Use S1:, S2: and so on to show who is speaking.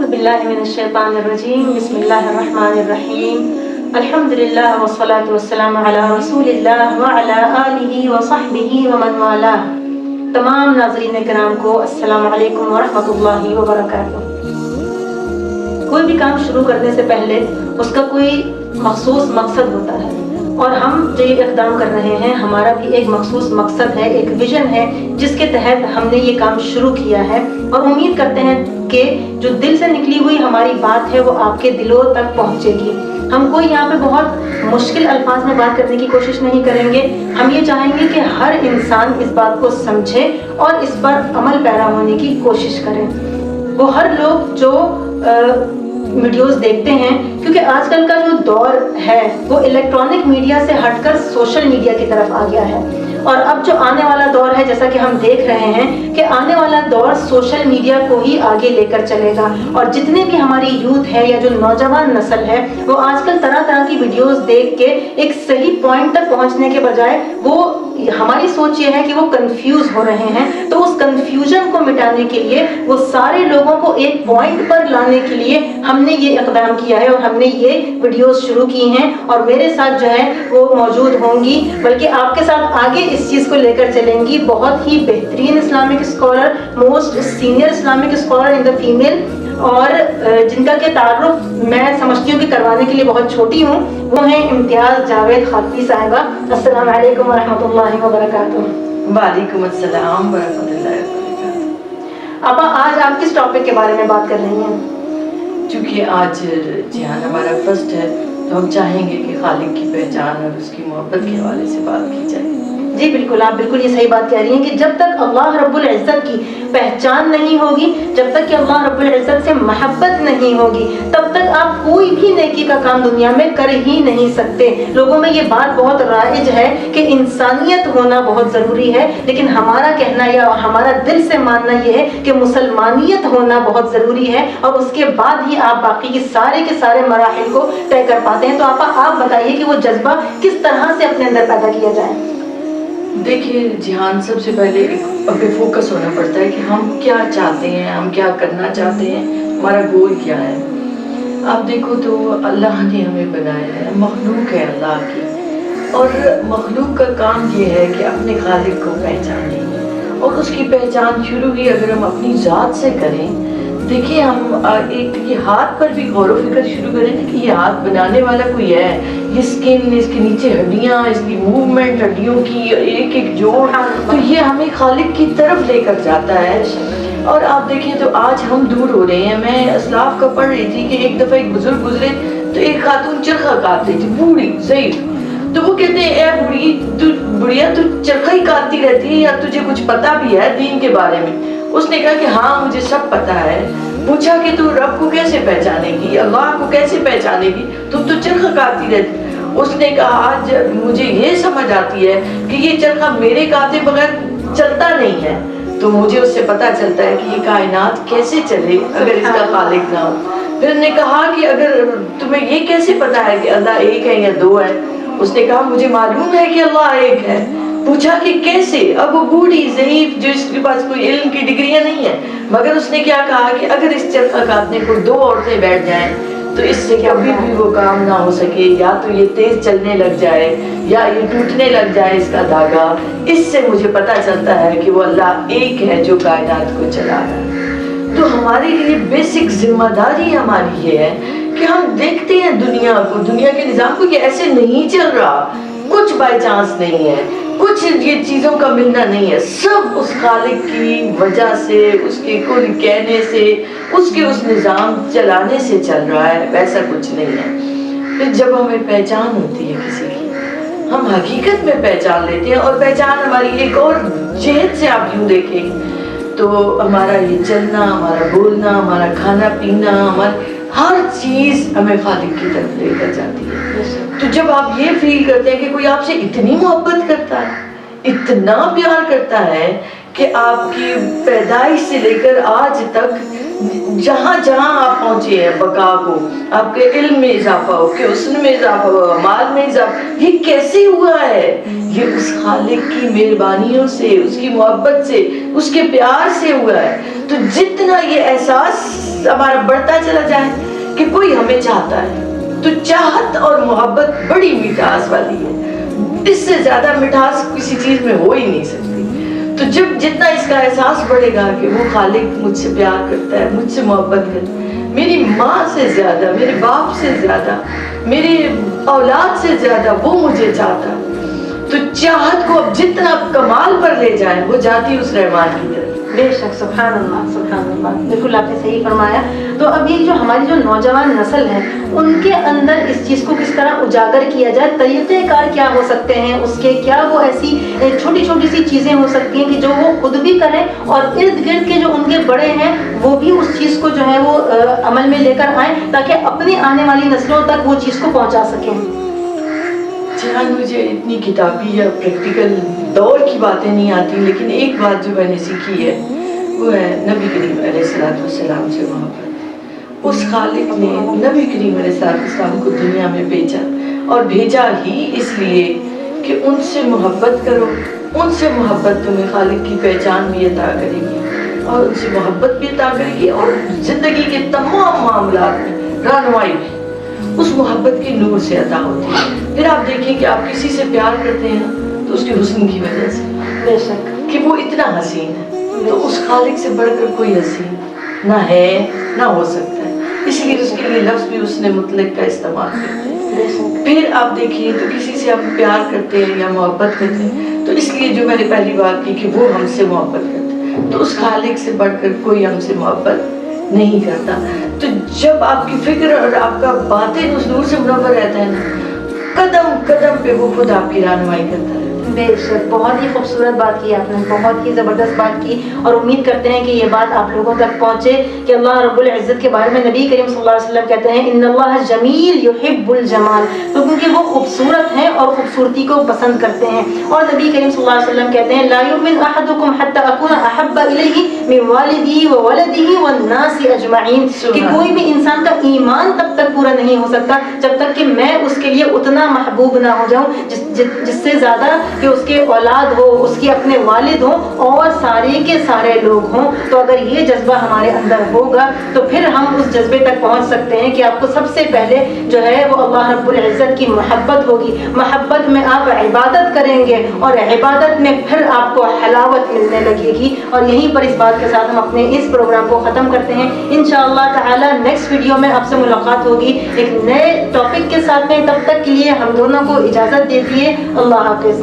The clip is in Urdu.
S1: أعوذ بالله من الشيطان الرجيم بسم الله الرحمن الرحيم الحمد لله والصلاة والسلام على رسول الله وعلى آله وصحبه ومن والاه. تمام ناظرین کرام کو السلام علیکم ورحمۃ اللہ وبرکاتہ. کوئی بھی کام شروع کرنے سے پہلے اس کا کوئی مخصوص مقصد ہوتا ہے، اور ہم جو یہ اقدام کر رہے ہیں ہمارا بھی ایک مخصوص مقصد ہے، ایک ویژن ہے جس کے تحت ہم نے یہ کام شروع کیا ہے، اور امید کرتے ہیں کہ جو دل سے نکلی ہوئی ہماری بات ہے وہ آپ کے دلوں تک پہنچے گی. ہم کوئی یہاں پہ بہت مشکل الفاظ میں بات کرنے کی کوشش نہیں کریں گے. ہم یہ چاہیں گے کہ ہر انسان اس بات کو سمجھے اور اس پر عمل پیرا ہونے کی کوشش کریں. وہ ہر لوگ جو ویڈیوز دیکھتے ہیں، کیونکہ آج کل کا جو دور ہے وہ الیکٹرانک میڈیا سے ہٹ کر سوشل میڈیا کی طرف آ گیا ہے، اور اب جو آنے والا دور ہے جیسا کہ ہم دیکھ رہے ہیں کہ آنے والا دور سوشل میڈیا کو ہی آگے لے کر چلے گا. اور جتنے بھی ہماری یوتھ ہے یا جو نوجوان نسل ہے وہ آج کل طرح طرح کی ویڈیوز دیکھ کے ایک صحیح پوائنٹ تک پہنچنے کے بجائے وہ ہماری سوچ یہ ہے کہ وہ کنفیوز ہو رہے ہیں. تو اس کنفیوژن کو مٹانے کے لیے، وہ سارے لوگوں کو ایک پوائنٹ پر لانے کے لیے ہم نے یہ اقدام کیا ہے اور ہم نے یہ ویڈیوز شروع کی ہیں، اور میرے ساتھ جو ہے وہ موجود ہوں گی، بلکہ آپ کے ساتھ آگے اس چیز کو لے کر چلیں گی بہت ہی بہترین Islamic scholar, most senior Islamic scholar in the female, اور جن کا کہ تعارف میں سمجھتی ہوں کہ کروانے کے لیے بہت چھوٹی ہوں. وہ ہیں امتیاز جاوید خالقی صاحبہ. السلام علیکم ورحمۃ اللہ وبرکاتہ.
S2: وعلیکم السلام ورحمۃ اللہ وبرکاتہ.
S1: آپا، آج آپ کس ٹاپک کے بارے میں بات کر رہی ہیں؟
S2: چونکہ آج جہان ہمارا فرسٹ ہے تو ہم چاہیں گے کہ خالق کی پہچان اور اس کی محبت کے حوالے سے بات کی جائے.
S1: جی بالکل، آپ بالکل یہ صحیح بات کہہ رہی ہیں کہ جب تک اللہ رب العزت کی پہچان نہیں ہوگی، جب تک کہ اللہ رب العزت سے محبت نہیں ہوگی، تب تک آپ کوئی بھی نیکی کا کام دنیا میں کر ہی نہیں سکتے. لوگوں میں یہ بات بہت رائج ہے کہ انسانیت ہونا بہت ضروری ہے، لیکن ہمارا کہنا یا ہمارا دل سے ماننا یہ ہے کہ مسلمانیت ہونا بہت ضروری ہے، اور اس کے بعد ہی آپ باقی کے سارے مراحل کو طے کر پاتے ہیں. تو آپ بتائیے کہ وہ جذبہ کس طرح سے اپنے اندر پیدا کیا جائے؟
S2: دیکھیے جہان، سب سے پہلے پہ فوکس ہونا پڑتا ہے کہ ہم کیا چاہتے ہیں، ہم کیا کرنا چاہتے ہیں، ہمارا گول کیا ہے. آپ دیکھو تو اللہ نے ہمیں بنایا ہے، مخلوق ہے اللہ کی، اور مخلوق کا کام یہ ہے کہ اپنے خالق کو پہچانے، اور اس کی پہچان شروع ہی اگر ہم اپنی ذات سے کریں. دیکھیے ہم ایک یہ ہاتھ پر بھی غور و فکر شروع کریں کہ یہ ہاتھ بنانے والا کوئی ہے، یہ اسکن، اس کے نیچے ہڈیاں، اس کی موومنٹ، ہڈیوں کی ایک ایک جوڑ، تو یہ ہمیں خالق کی طرف لے کر جاتا ہے. اور آپ دیکھیں تو آج ہم دور ہو رہے ہیں. میں اسلاف کا پڑھ رہی تھی کہ ایک دفعہ ایک بزرگ گزرے تو ایک خاتون چرخہ کاٹ رہی تھی، بوڑھی ضعیف. تو وہ کہتے ہیں اے بڑھیا تو چرخہ ہی کاٹتی رہتی ہے، یا تجھے کچھ پتا بھی ہے دین کے بارے میں؟ اس نے کہا کہ ہاں مجھے سب پتا ہے. پوچھا کہ تو رب کو کیسے پہچانے گی، اللہ کو کیسے پہچانے گی، تم تو چرخہ کاٹتی رہتی. اس نے کہا آج مجھے یہ سمجھ آتی ہے کہ یہ چرخہ میرے کاٹے بغیر چلتا نہیں ہے، تو مجھے اس سے پتا چلتا ہے کہ یہ کائنات کیسے چلے اگر اس کا خالق نہ ہو. پھر نے کہا کہ اگر تمہیں یہ کیسے پتا ہے کہ اللہ ایک ہے یا دو ہے؟ اس نے کہا مجھے معلوم ہے کہ اللہ ایک ہے. پوچھا کہ کیسے؟ اب وہ بوڑھی ضعیف جو اس کے پاس کوئی علم کی ڈگریاں نہیں ہیں، مگر اس نے کیا کہا کہ اگر اس چرخہ کاٹنے کو دو عورتیں بیٹھ جائیں تو اس سے کبھی بھی وہ کام نہ ہو سکے، یا تو یہ تیز چلنے لگ جائے یا یہ ٹوٹنے لگ جائے اس کا دھاگا. اس سے مجھے پتا چلتا ہے کہ وہ اللہ ایک ہے جو کائنات کو چلا رہا ہے. تو ہمارے لیے بیسک ذمہ داری ہماری یہ ہے کہ ہم دیکھتے ہیں دنیا کو، دنیا کے نظام کو، یہ ایسے نہیں چل رہا، کچھ بائی چانس نہیں ہے، کچھ یہ چیزوں کا ملنا نہیں ہے، سب اس خالق کی وجہ سے، اس کے کل کہنے سے، اس کے اس نظام چلانے سے چل رہا ہے، ویسا کچھ نہیں ہے. پھر جب ہمیں پہچان ہوتی ہے کسی کی، ہم حقیقت میں پہچان لیتے ہیں، اور پہچان ہماری ایک اور جہت سے آپ یوں دیکھیں تو ہمارا یہ چلنا، ہمارا بولنا، ہمارا کھانا پینا، ہر چیز ہمیں خالق کی طرف لے کر جاتی ہے. تو جب آپ یہ فیل کرتے ہیں کہ کوئی آپ سے اتنی محبت کرتا ہے، اتنا پیار کرتا ہے کہ آپ کی پیدائش سے لے کر آج تک جہاں جہاں آپ پہنچے ہیں بقا کو، آپ کے علم میں اضافہ ہو، کہ حسن میں اضافہ ہو، مال میں اضافہ، یہ کیسے ہوا ہے؟ یہ اس خالق کی مہربانیوں سے، اس کی محبت سے، اس کے پیار سے ہوا ہے۔ تو جتنا یہ احساس ہمارا بڑھتا چلا جائے کہ کوئی ہمیں چاہتا ہے، تو چاہت اور محبت بڑی مٹھاس والی ہے، اس سے زیادہ مٹھاس کسی چیز میں ہو ہی نہیں سکتی۔ تو جب جتنا اس کا احساس بڑھے گا کہ وہ خالق مجھ سے پیار کرتا ہے، مجھ سے محبت کرتا ہے، میری ماں سے زیادہ، میرے باپ سے زیادہ، میری اولاد سے زیادہ وہ مجھے چاہتا ہے، تو چاہت کو اب جتنا کمال پر لے جائیں وہ جاتی اس رحمان کی طرف۔
S1: بے شک، سبحان اللہ سبحان اللہ، بالکل آپ نے صحیح فرمایا۔ تو اب یہ جو ہماری جو نوجوان نسل ہے ان کے اندر اس چیز کو کس طرح اجاگر کیا جائے، طریقہ کار کیا ہو سکتے ہیں اس کے، کیا وہ ایسی چھوٹی چھوٹی سی چیزیں ہو سکتی ہیں کہ جو وہ خود بھی کریں اور ارد گرد کے جو ان کے بڑے ہیں وہ بھی اس چیز کو جو ہے وہ عمل میں لے کر آئیں تاکہ اپنی آنے والی نسلوں تک وہ چیز کو پہنچا سکیں؟
S2: جہاں مجھے اتنی کتابی یا پریکٹیکل دور کی باتیں نہیں آتی، لیکن ایک بات جو میں نے سیکھی ہے وہ ہے نبی کریم علیہ السلام سے محبت۔ اس خالق نے نبی کریم علیہ السلام کو دنیا میں بھیجا، اور بھیجا ہی اس لیے کہ ان سے محبت کرو، ان سے محبت تمہیں خالق کی پہچان بھی عطا کرے گی اور ان سے محبت بھی عطا کرے گی، اور زندگی کے تمام معاملات میں رہنمائی بھی اس محبت کے نور سے عطا ہوتی ہے۔ پھر آپ دیکھیں کہ آپ کسی سے پیار کرتے ہیں تو اس کے حسن کی وجہ سے،
S1: بے شک
S2: کہ وہ اتنا حسین ہے، تو اس خالق سے بڑھ کر کوئی حسین نہ ہے نہ ہو سکتا ہے، اس لیے اس کے لیے لفظ بھی اس نے مطلق کا استعمال کرتے ہیں۔ پھر آپ دیکھیے تو کسی سے ہم پیار کرتے ہیں یا محبت کرتے ہیں تو اس لیے جو میں نے پہلی بات کی کہ وہ ہم سے محبت کرتے ہیں، تو اس خالق سے بڑھ کر کوئی ہم سے محبت نہیں کرتا۔ تو جب آپ کی فکر اور آپ کا باطن اس نور سے منور رہتا ہے نا، قدم قدم پہ وہ خود آپ کی رہنمائی کرتا ہے۔
S1: بے شک، بہت ہی خوبصورت بات کی آپ نے، بہت ہی زبردست بات کی، اور امید کرتے ہیں کہ یہ بات آپ لوگوں تک پہنچے کہ اللہ رب العزت کے بارے میں نبی کریم صلی اللہ علیہ وسلم کہتے ہیں ان اللہ جمیل یحب الجمال، تو کیونکہ وہ خوبصورت ہیں اور خوبصورتی کو پسند کرتے ہیں۔ اور نبی کریم صلی اللہ علیہ وسلم کہتے ہیں لا یؤمن احدکم حتی اکون احب الیہ من والدہ وولدہ والناس اجمعین، کہ کوئی بھی انسان کا ایمان تب تک پورا نہیں ہو سکتا جب تک کہ میں اس کے لیے اتنا محبوب نہ ہو جاؤں جس سے زیادہ کہ اس کے اولاد ہو، اس کے اپنے والد ہوں اور سارے کے سارے لوگ ہوں۔ تو اگر یہ جذبہ ہمارے اندر ہوگا تو پھر ہم اس جذبے تک پہنچ سکتے ہیں کہ آپ کو سب سے پہلے جو ہے وہ اللہ رب العزت کی محبت ہوگی، محبت میں آپ عبادت کریں گے اور عبادت میں پھر آپ کو حلاوت ملنے لگے گی۔ اور یہیں پر اس بات کے ساتھ ہم اپنے اس پروگرام کو ختم کرتے ہیں۔ انشاءاللہ تعالی نیکسٹ ویڈیو میں آپ سے ملاقات ہوگی ایک نئے ٹاپک کے ساتھ میں، تب تک کے لیے ہم دونوں کو اجازت دیجیے، اللہ حافظ۔